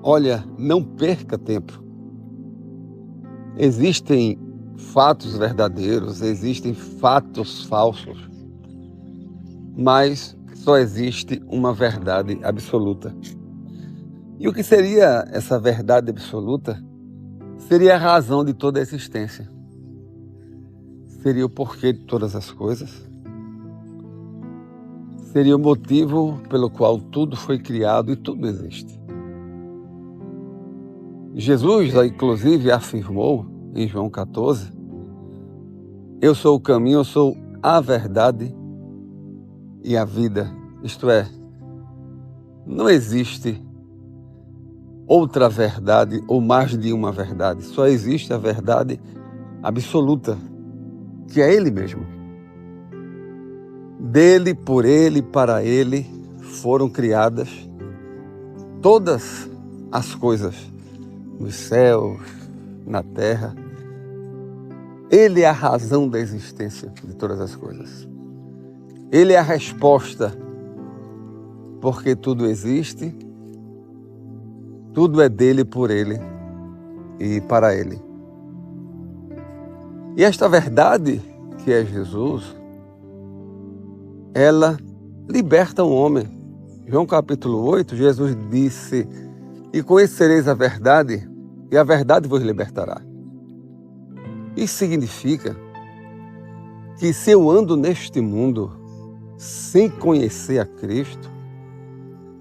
Olha, não perca tempo. Existem fatos verdadeiros, existem fatos falsos, mas só existe uma verdade absoluta. E o que seria essa verdade absoluta? Seria a razão de toda a existência. Seria o porquê de todas as coisas. Seria o motivo pelo qual tudo foi criado e tudo existe. Jesus, inclusive, afirmou em João 14, eu sou o caminho, eu sou a verdade e a vida. Isto é, não existe outra verdade ou mais de uma verdade. Só existe a verdade absoluta, que é Ele mesmo. Dele, por Ele, para Ele foram criadas todas as coisas, nos céus, na terra. Ele é a razão da existência de todas as coisas. Ele é a resposta, porque tudo existe, tudo é dele, por Ele e para Ele. E esta verdade, que é Jesus, ela liberta o homem. João capítulo 8, Jesus disse, e conhecereis a verdade, e a verdade vos libertará. Isso significa que se eu ando neste mundo sem conhecer a Cristo,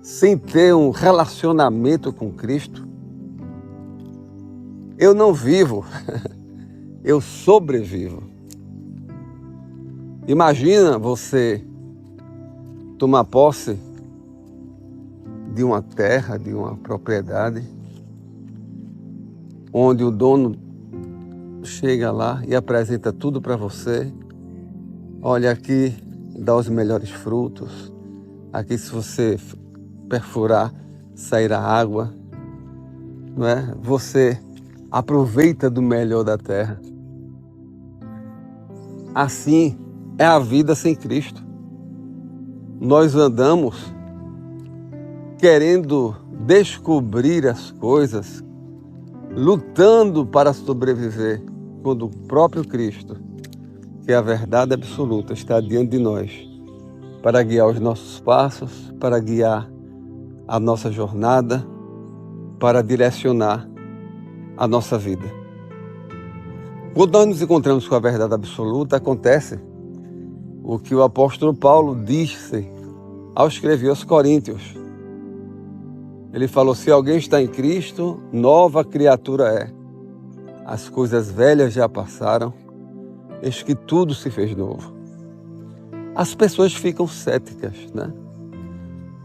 sem ter um relacionamento com Cristo, eu não vivo, eu sobrevivo. Imagina você tomar posse de uma terra, de uma propriedade, onde o dono chega lá e apresenta tudo para você. Olha, aqui dá os melhores frutos. Aqui, se você perfurar, sairá água. Não é? Você aproveita do melhor da terra. Assim é a vida sem Cristo. Nós andamos querendo descobrir as coisas, lutando para sobreviver, quando o próprio Cristo, que é a verdade absoluta, está diante de nós, para guiar os nossos passos, para guiar a nossa jornada, para direcionar a nossa vida. Quando nós nos encontramos com a verdade absoluta, acontece o que o apóstolo Paulo disse ao escrever aos Coríntios. Ele falou, se alguém está em Cristo, nova criatura é. As coisas velhas já passaram, eis que tudo se fez novo. As pessoas ficam céticas, né?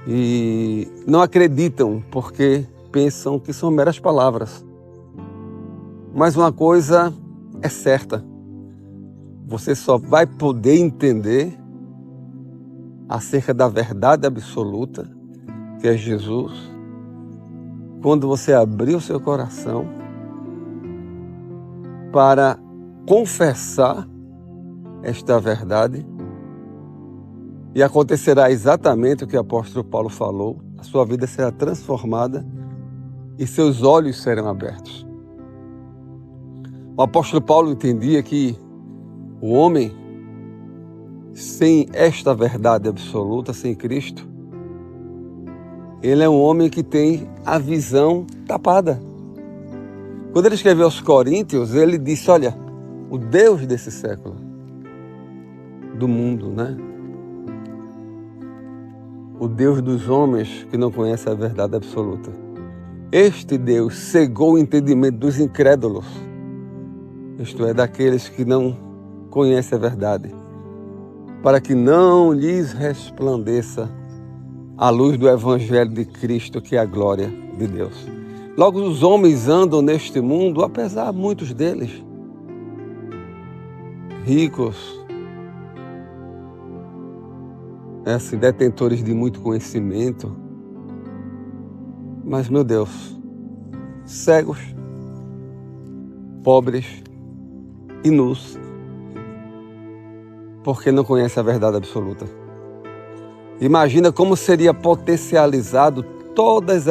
E não acreditam porque pensam que são meras palavras. Mas uma coisa é certa, você só vai poder entender acerca da verdade absoluta, que é Jesus, quando você abrir o seu coração para confessar esta verdade, e acontecerá exatamente o que o apóstolo Paulo falou, a sua vida será transformada e seus olhos serão abertos. O apóstolo Paulo entendia que o homem, sem esta verdade absoluta, sem Cristo, ele é um homem que tem a visão tapada. Quando ele escreveu aos Coríntios, ele disse, olha, o Deus desse século, do mundo, né? O Deus dos homens que não conhece a verdade absoluta. Este Deus cegou o entendimento dos incrédulos, isto é, daqueles que não conhecem a verdade, para que não lhes resplandeça a luz do Evangelho de Cristo, que é a glória de Deus. Logo, os homens andam neste mundo, apesar de muitos deles ricos, detentores de muito conhecimento, mas, meu Deus, cegos, pobres e nus, porque não conhecem a verdade absoluta. Imagina como seria potencializado todas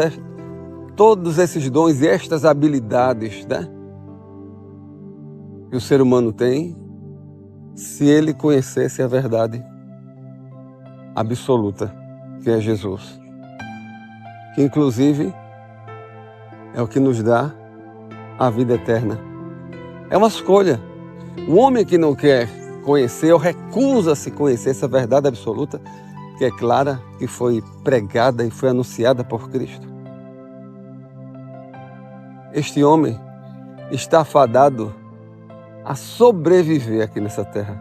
todos esses dons e estas habilidades, né, que o ser humano tem, se ele conhecesse a verdade absoluta, que é Jesus, que inclusive é o que nos dá a vida eterna. É uma escolha. O homem que não quer conhecer ou recusa-se conhecer essa verdade absoluta, que é clara, que foi pregada e foi anunciada por Cristo. Este homem está fadado a sobreviver aqui nessa terra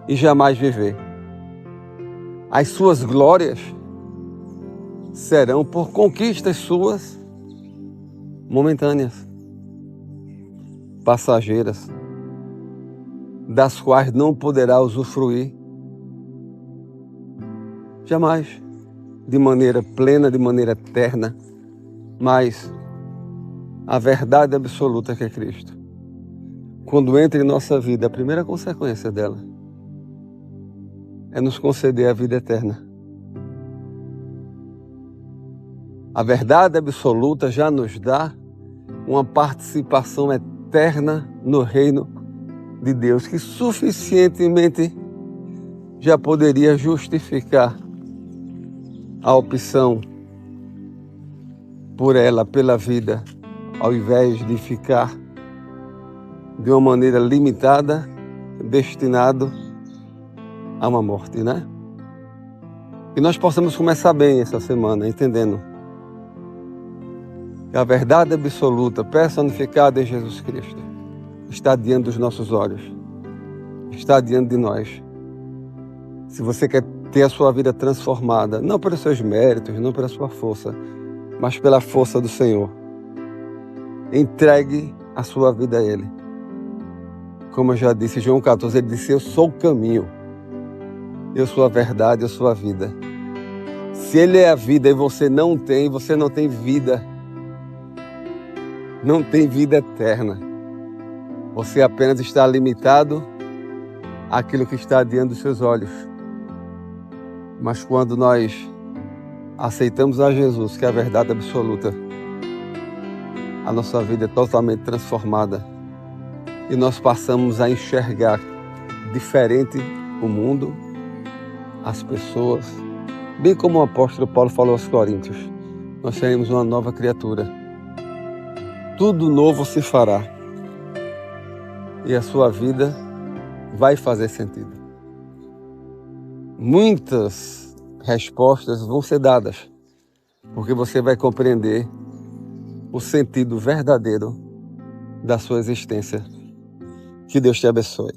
e jamais viver. As suas glórias serão por conquistas suas momentâneas, passageiras, das quais não poderá usufruir jamais, de maneira plena, de maneira eterna, mas a verdade absoluta que é Cristo, quando entra em nossa vida, a primeira consequência dela é nos conceder a vida eterna. A verdade absoluta já nos dá uma participação eterna no reino de Deus, que suficientemente já poderia justificar a opção por ela, pela vida, ao invés de ficar de uma maneira limitada, destinado a uma morte, né? Que nós possamos começar bem essa semana, entendendo que a verdade absoluta, personificada em Jesus Cristo, está diante dos nossos olhos, está diante de nós. Se você quer ter a sua vida transformada, não pelos seus méritos, não pela sua força, mas pela força do Senhor, entregue a sua vida a Ele. Como eu já disse, João 14, ele disse: eu sou o caminho, eu sou a verdade, eu sou a vida. Se Ele é a vida e você não tem vida, não tem vida eterna. Você apenas está limitado àquilo que está diante dos seus olhos. Mas quando nós aceitamos a Jesus, que é a verdade absoluta, a nossa vida é totalmente transformada e nós passamos a enxergar diferente o mundo, as pessoas, bem como o apóstolo Paulo falou aos Coríntios, nós seremos uma nova criatura. Tudo novo se fará e a sua vida vai fazer sentido. Muitas respostas vão ser dadas, porque você vai compreender o sentido verdadeiro da sua existência. Que Deus te abençoe.